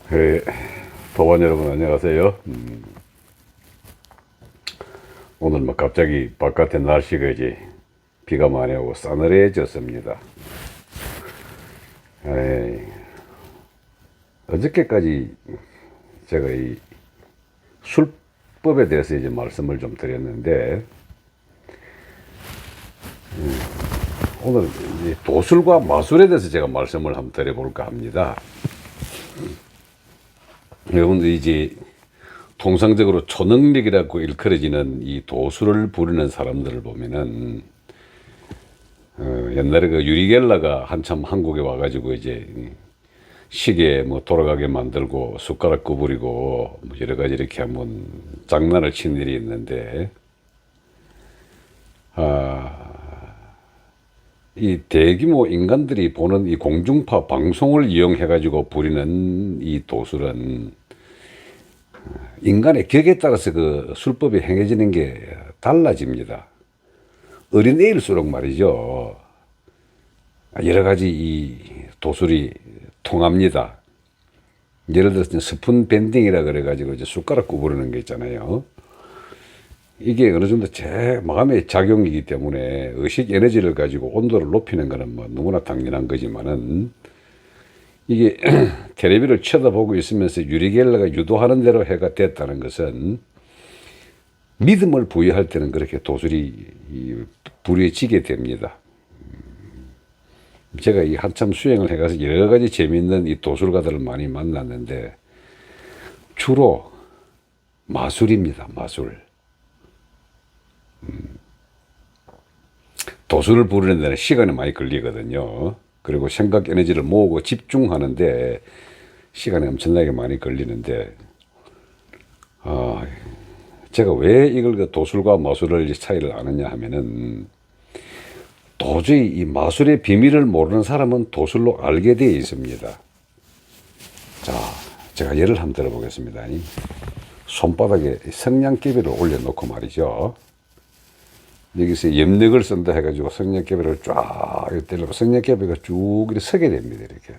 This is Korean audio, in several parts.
네, 도반 여러분 안녕하세요. 오늘 뭐 갑자기 바깥에 날씨가 이제 비가 많이 오고 싸늘해졌습니다. 에이, 어저께까지 제가 이 술법에 대해서 이제 말씀을 좀 드렸는데, 오늘 이제 도술과 마술에 대해서 제가 말씀을 한번 드려볼까 합니다. 여러분들 이제 통상적으로 초능력이라고 일컬어지는 이 도술을 부리는 사람들을 보면은 옛날에 그 유리겔라가 한참 한국에 와가지고 이제 시계 뭐 돌아가게 만들고 숟가락 구부리고 뭐 여러 가지 이렇게 한번 장난을 친 일이 있는데, 이 대규모 인간들이 보는 이 공중파 방송을 이용해가지고 부리는 이 도술은 인간의 격에 따라서 그 술법이 행해지는 게 달라집니다. 어린애일수록 말이죠, 여러 가지 이 도술이 통합니다. 예를 들어서 스푼 밴딩이라 그래가지고 이제 숟가락 구부리는 게 있잖아요. 이게 어느 정도 제 마음의 작용이기 때문에 의식 에너지를 가지고 온도를 높이는 거는 뭐 너무나 당연한 거지만은, 이게 텔레비를 쳐다보고 있으면서 유리겔라가 유도하는 대로 해가 됐다는 것은 믿음을 부여할 때는 그렇게 도술이 부려지게 됩니다. 제가 이 한참 수행을 해가서 여러 가지 재미있는 이 도술가들을 많이 만났는데 주로 마술입니다. 마술. 도술을 부르는 데는 시간이 많이 걸리거든요. 그리고 생각 에너지를 모으고 집중하는데 시간이 엄청나게 많이 걸리는데, 제가 왜 이걸 그 도술과 마술을 차이를 아느냐 하면은, 도저히 이 마술의 비밀을 모르는 사람은 도술로 알게 되어 있습니다. 자, 제가 예를 한번 들어보겠습니다. 손바닥에 성냥개비를 올려놓고 말이죠, 여기서 염력을 쓴다 해가지고 성냥개비를 쫙 때리고 성냥개비가 쭉 이렇게 서게 됩니다. 이렇게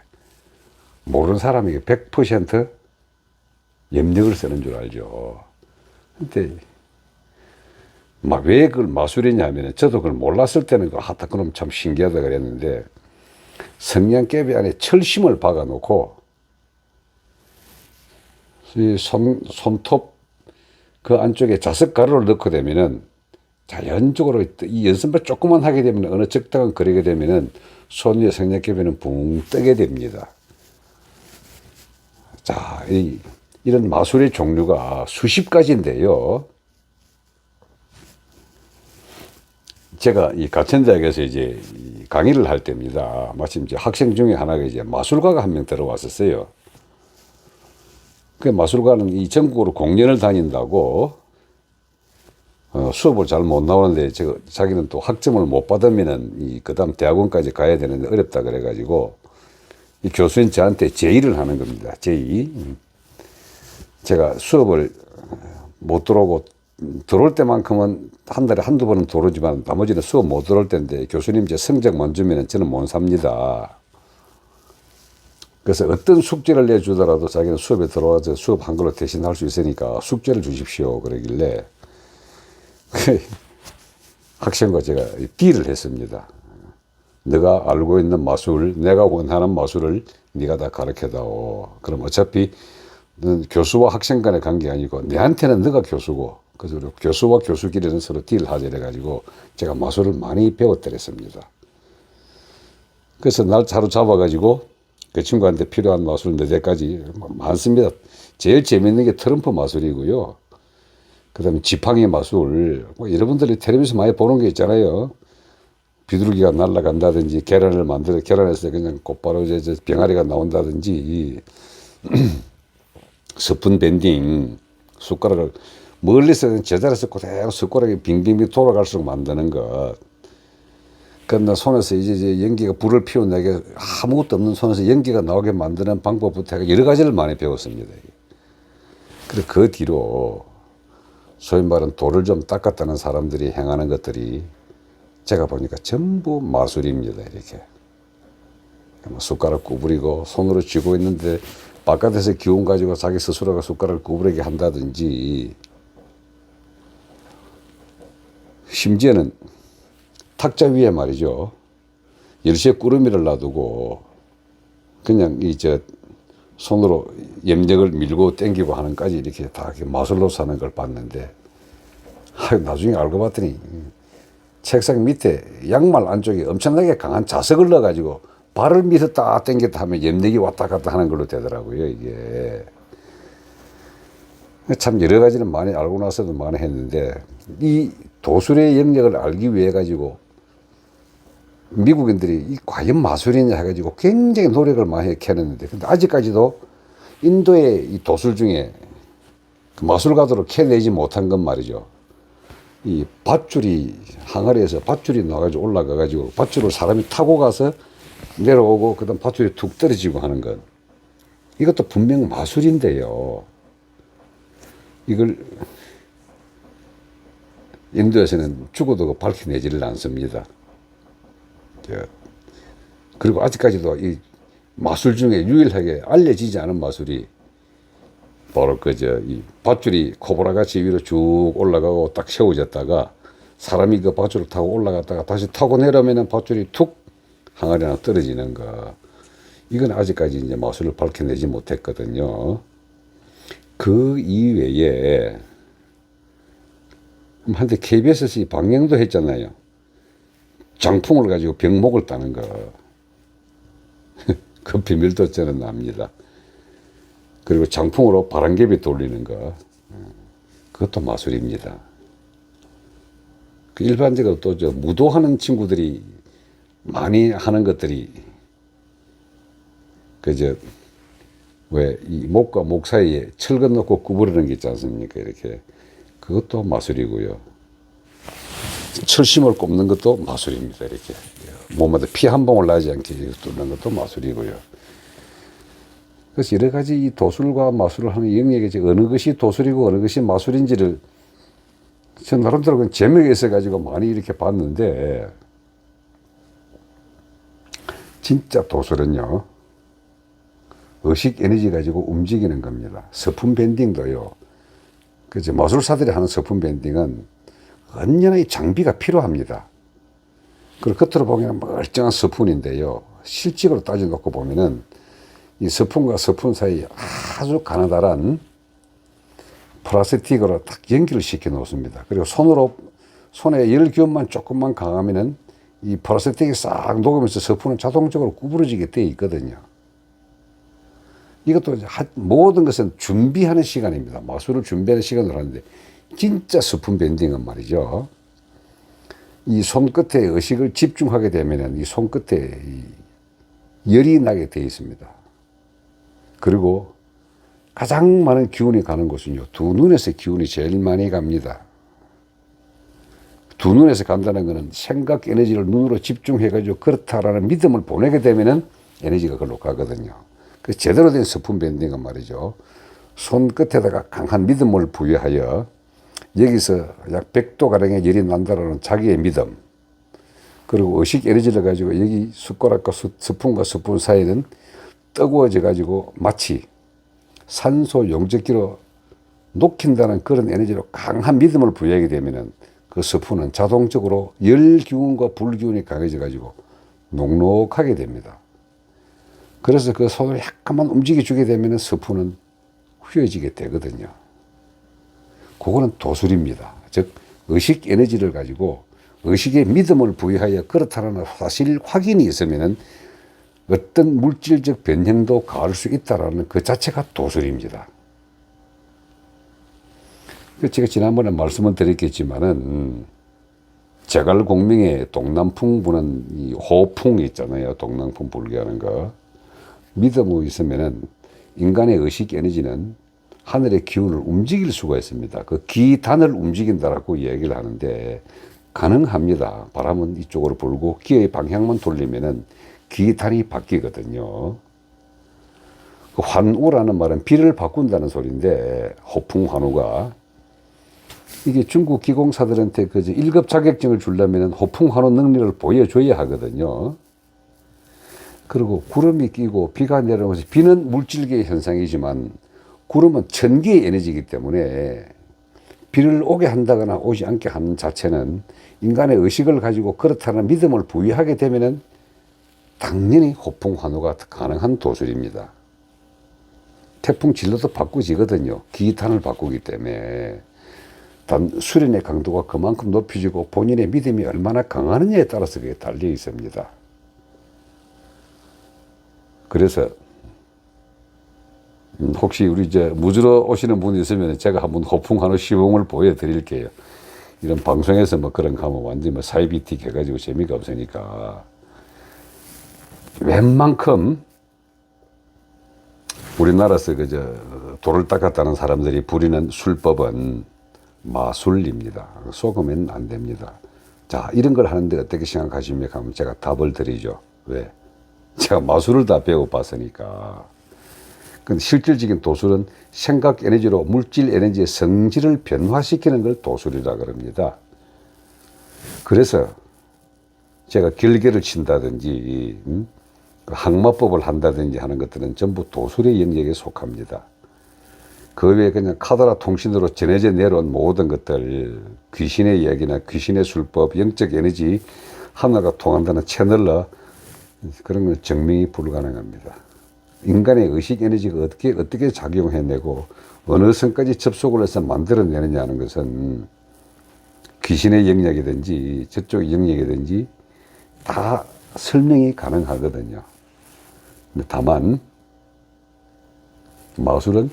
모르는 사람에게 100% 염력을 쓰는 줄 알죠. 근데 막 왜 그걸 마술이냐면, 저도 그걸 몰랐을 때는 하다 그럼 참 신기하다 그랬는데, 성냥개비 안에 철심을 박아놓고 이 손톱 그 안쪽에 자석 가루를 넣고 되면은 자연적으로 이 연습을 조금만 하게 되면, 어느 적당한 거리게 되면은 손 위에 성냥개비는 붕 뜨게 됩니다. 자, 이런 마술의 종류가 수십 가지인데요. 제가 이 가천대학에서 이제 강의를 할 때입니다. 마침 이제 학생 중에 하나가 이제 마술가가 한 명 들어왔었어요. 그 마술가는 이 전국으로 공연을 다닌다고, 수업을 잘 못 나오는데, 자기는 또 학점을 못 받으면은 그 다음 대학원까지 가야 되는데 어렵다 그래가지고, 이 교수님 저한테 제의를 하는 겁니다. 제의. 제가 수업을 못 들어오고, 들어올 때만큼은 한 달에 한두 번은 들어오지만 나머지는 수업 못 들어올 때인데, 교수님 제 성적만 주면은 저는 못 삽니다. 그래서 어떤 숙제를 내주더라도 자기는 수업에 들어와서 수업 한 걸로 대신할 수 있으니까 숙제를 주십시오 그러길래, 학생과 제가 딜을 했습니다. 네가 알고 있는 마술, 내가 원하는 마술을 네가 다 가르쳐다오. 그럼 어차피 교수와 학생 간의 관계 아니고 내한테는 네가 교수고, 그래서 교수와 교수끼리는 서로 딜을 하자 해가지고 제가 마술을 많이 배웠더랬습니다. 그래서 날 사로잡아가지고 그 친구한테 필요한 마술 4개까지 많습니다. 제일 재밌는 게 트럼프 마술이고요. 그 다음에 지팡이 마술, 뭐 여러분들이 텔레비에서 많이 보는 게 있잖아요. 비둘기가 날아간다든지, 계란에서 그냥 곧바로 이제 병아리가 나온다든지, 스푼 밴딩, 숟가락을 멀리서 제자리에서 그대로 숟가락이 빙빙빙 돌아갈수록 만드는 것. 그러나 손에서 이제 연기가 불을 피워내게 아무것도 없는 손에서 연기가 나오게 만드는 방법부터 여러 가지를 많이 배웠습니다. 그리고 그 뒤로 소위 말하는 돌을 좀 닦았다는 사람들이 행하는 것들이 제가 보니까 전부 마술입니다. 이렇게 뭐 숟가락 구부리고 손으로 쥐고 있는데 바깥에서 기운 가지고 자기 스스로가 숟가락을 구부리게 한다든지, 심지어는 탁자 위에 말이죠, 열쇠 꾸러미를 놔두고 그냥 손으로 염력을 밀고 당기고 하는까지 이렇게 다 마술로 사는 걸 봤는데, 나중에 알고 봤더니 책상 밑에 양말 안쪽에 엄청나게 강한 자석을 넣어가지고 발을 밑에 딱 당겼다 하면 염력이 왔다 갔다 하는 걸로 되더라고요. 이게 참 여러 가지는 많이 알고 나서도 많이 했는데, 이 도술의 영역을 알기 위해 가지고 미국인들이 이 과연 마술이냐 해가지고 굉장히 노력을 많이 해냈는데, 근데 아직까지도 인도의 이 도술 중에 그 마술가들로 캐내지 못한 건 말이죠, 이 밧줄이, 항아리에서 밧줄이 나가지고 올라가가지고 밧줄을 사람이 타고 가서 내려오고 그다음 밧줄이 툭 떨어지고 하는 것, 이것도 분명 마술인데요, 이걸 인도에서는 죽어도 밝혀내지를 않습니다. 그리고 아직까지도 이 마술 중에 유일하게 알려지지 않은 마술이 바로 이 밧줄이 코브라 같이 위로 쭉 올라가고 딱 세워졌다가 사람이 그 밧줄을 타고 올라갔다가 다시 타고 내려오면 밧줄이 툭 항아리 하나 떨어지는 거, 이건 아직까지 이제 마술을 밝혀내지 못했거든요. 그 이외에 한때 KBS에서 방영도 했잖아요. 장풍을 가지고 병목을 따는 거. 그 비밀도 저는 압니다. 그리고 장풍으로 바람개비 돌리는 거, 그것도 마술입니다. 그 일반적으로 또 무도하는 친구들이 많이 하는 것들이 왜 이 목과 목 사이에 철근 넣고 구부리는 게 있지 않습니까? 이렇게. 그것도 마술이고요. 철심을 꼽는 것도 마술입니다. 이렇게 몸마다 피 한 방울 나지 않게 뚫는 것도 마술이고요. 그래서 여러 가지 이 도술과 마술을 하는 영역에 어느 것이 도술이고 어느 것이 마술인지를 저 나름대로 재미가 있어가지고 많이 이렇게 봤는데, 진짜 도술은요, 의식 에너지 가지고 움직이는 겁니다. 서품 밴딩도요, 마술사들이 하는 서품 밴딩은 언제나 이 장비가 필요합니다. 그리고 겉으로 보기에는 멀쩡한 서푼인데요, 실직으로 따져놓고 보면은 이 서푼과 서푼 사이에 아주 가느다란 플라스틱으로 딱 연결을 시켜 놓습니다. 그리고 손에 열 기운만 조금만 강하면은 이 플라스틱이 싹 녹으면서 서푼은 자동적으로 구부러지게 되어 있거든요. 이것도 모든 것은 준비하는 시간입니다. 마술을 준비하는 시간을 하는데, 진짜 서품 밴딩은 말이죠, 이 손끝에 의식을 집중하게 되면은 이 손끝에 열이 나게 되어 있습니다. 그리고 가장 많은 기운이 가는 곳은요, 두 눈에서 기운이 제일 많이 갑니다. 두 눈에서 간다는 것은 생각 에너지를 눈으로 집중해가지고 그렇다라는 믿음을 보내게 되면은 에너지가 그걸로 가거든요. 그래서 제대로 된 서품 밴딩은 말이죠, 손끝에다가 강한 믿음을 부여하여 여기서 약 100도가량의 열이 난다라는 자기의 믿음, 그리고 의식 에너지를 가지고 여기 숟가락과 스푼과 스푼 사이는 뜨거워져 가지고 마치 산소 용접기로 녹힌다는 그런 에너지로 강한 믿음을 부여하게 되면은 그 스푼은 자동적으로 열 기운과 불 기운이 강해져 가지고 녹록하게 됩니다. 그래서 그 손을 약간만 움직여주게 되면은 스푼은 휘어지게 되거든요. 그거는 도술입니다. 즉 의식 에너지를 가지고 의식의 믿음을 부여하여 그렇다는 사실 확인이 있으면은 어떤 물질적 변형도 가할 수 있다라는 그 자체가 도술입니다. 제가 지난번에 말씀을 드렸겠지만은, 제갈공명의 동남풍 부는 이 호풍이 있잖아요. 동남풍 불게 하는 거. 믿음이 있으면은 인간의 의식 에너지는 하늘의 기운을 움직일 수가 있습니다. 그 기단을 움직인다라고 얘기를 하는데, 가능합니다. 바람은 이쪽으로 불고 기의 방향만 돌리면은 기단이 바뀌거든요. 그 환우라는 말은 비를 바꾼다는 소리인데, 호풍 환우가 이게 중국 기공사들한테 그 1급 자격증을 주려면 호풍 환우 능력을 보여줘야 하거든요. 그리고 구름이 끼고 비가 내려오면서 비는 물질계의 현상이지만 구름은 천기의 에너지이기 때문에 비를 오게 한다거나 오지 않게 하는 자체는 인간의 의식을 가지고 그렇다는 믿음을 부여하게 되면은 당연히 호풍 환호가 가능한 도술입니다. 태풍 진로도 바꾸지거든요. 기탄을 바꾸기 때문에. 단 수련의 강도가 그만큼 높여지고 본인의 믿음이 얼마나 강하느냐에 따라서 그게 달려 있습니다. 그래서 혹시 우리 이제 무주러 오시는 분이 있으면 제가 한번 호풍환호 시범을 보여드릴게요. 이런 방송에서 뭐 그런 거 하면 완전히 뭐 사이비틱 해가지고 재미가 없으니까. 웬만큼 우리나라에서 그저 돌을 닦았다는 사람들이 부리는 술법은 마술입니다. 속으면 안 됩니다. 자, 이런 걸 하는데 어떻게 생각하십니까? 하면 제가 답을 드리죠. 왜? 제가 마술을 다 배워봤으니까. 근데 실질적인 도술은 생각 에너지로 물질 에너지의 성질을 변화시키는 걸 도술이라 그럽니다. 그래서 제가 결계를 친다든지, 항마법을 한다든지 하는 것들은 전부 도술의 영역에 속합니다. 그 외에 그냥 카더라 통신으로 전해져 내려온 모든 것들, 귀신의 이야기나 귀신의 술법, 영적 에너지 하나가 통한다는 채널러, 그런 건 증명이 불가능합니다. 인간의 의식 에너지가 어떻게 작용해내고 어느 선까지 접속을 해서 만들어내느냐 하는 것은 귀신의 영역이든지 저쪽 영역이든지 다 설명이 가능하거든요. 근데 다만 마술은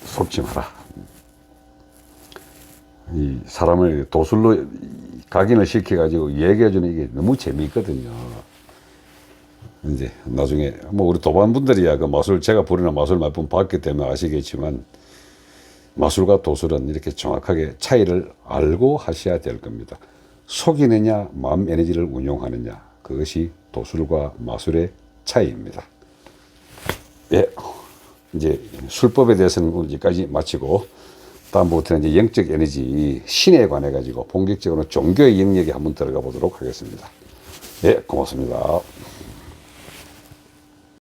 속지 마라. 이 사람을 도술로 각인을 시켜가지고 얘기해주는 이게 너무 재미있거든요. 이제 나중에 뭐 우리 도반분들이야 그 마술 제가 부르는 마술 몇 번 봤기 때문에 아시겠지만 마술과 도술은 이렇게 정확하게 차이를 알고 하셔야 될 겁니다. 속이느냐 마음 에너지를 운용하느냐 그것이 도술과 마술의 차이입니다. 예, 이제 술법에 대해서는 여기까지 마치고 다음부터는 이제 영적 에너지 신에 관해 가지고 본격적으로 종교의 영역에 한번 들어가 보도록 하겠습니다. 예, 고맙습니다.